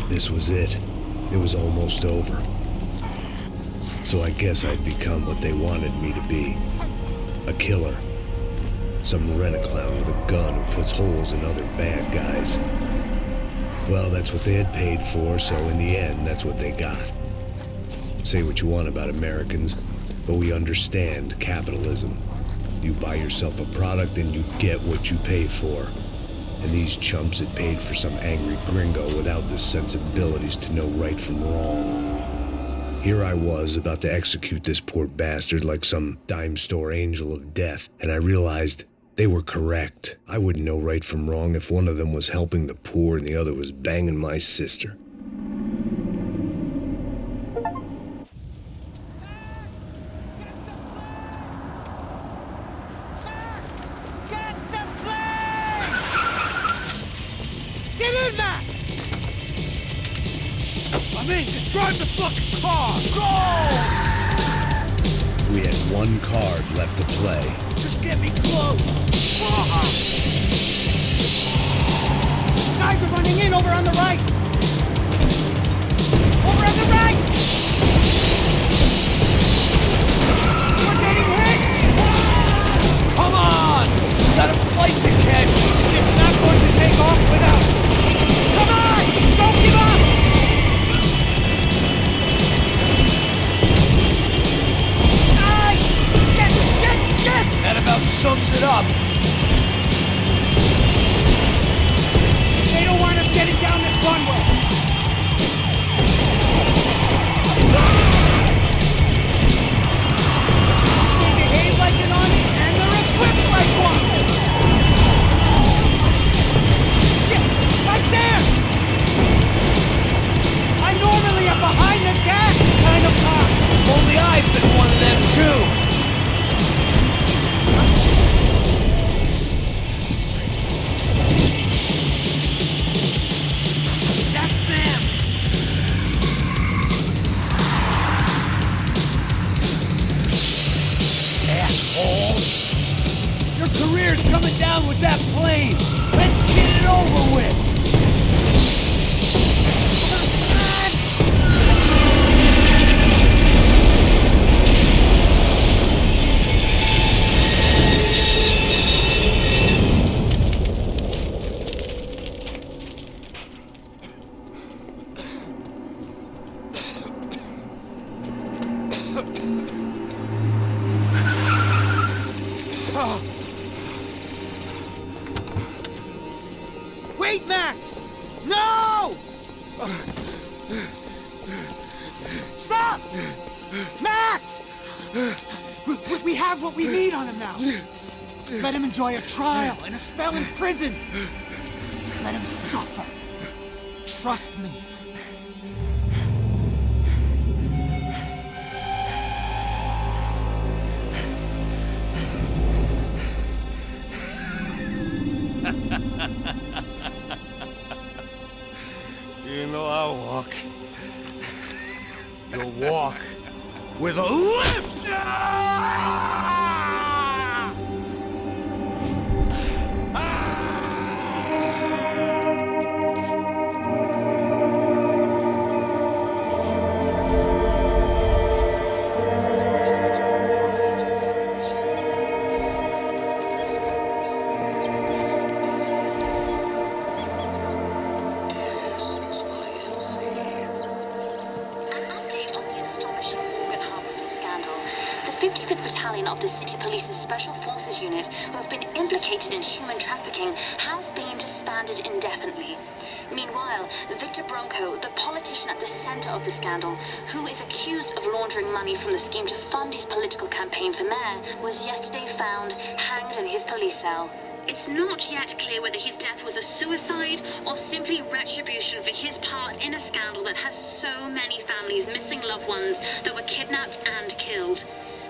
This was it. It was almost over. So I guess I'd become what they wanted me to be. A killer. Some rent-a-clown with a gun who puts holes in other bad guys. Well, that's what they had paid for, so in the end, that's what they got. Say what you want about Americans, but we understand capitalism. You buy yourself a product and you get what you pay for. And these chumps had paid for some angry gringo without the sensibilities to know right from wrong. Here I was, about to execute this poor bastard like some dime store angel of death, and I realized they were correct. I wouldn't know right from wrong if one of them was helping the poor and the other was banging my sister. Get in, Max! I mean, just drive the fucking car! Go! We had one card left to play. Just get me close! Guys are running in over on the right! Over on the right! We're getting hit! Come on! We've got a flight to catch! It's not going to take off without... Come on! Don't give up! Aye! Shit! That about sums it up. They don't want us getting down this runway. They behave like an army and they're equipped like one. Shit! Right there! I'm normally a behind the gas kind of cop. Only I've been one of them too. That's them. Asshole! Your career's coming down with that plane. Let's get it over with. Wait, Max! No! Stop! Max! We have what we need on him now. Let him enjoy a trial and a spell in prison. Let him suffer. Trust me. You know I'll walk. You'll walk with a lift! Of the City Police's Special Forces unit who have been implicated in human trafficking has been disbanded indefinitely. Meanwhile, Victor Bronco, the politician at the center of the scandal, who is accused of laundering money from the scheme to fund his political campaign for mayor, was yesterday found hanged in his police cell. It's not yet clear whether his death was a suicide or simply retribution for his part in a scandal that has so many families missing loved ones that were kidnapped and killed.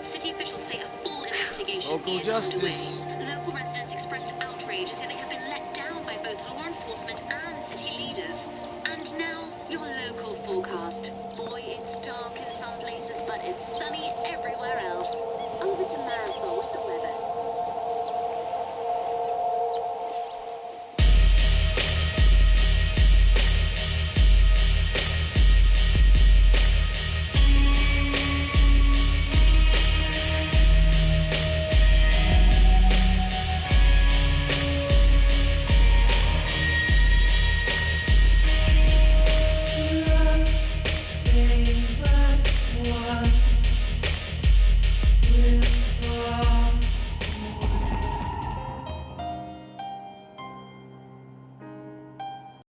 City officials say a full investigation Local is justice. underway.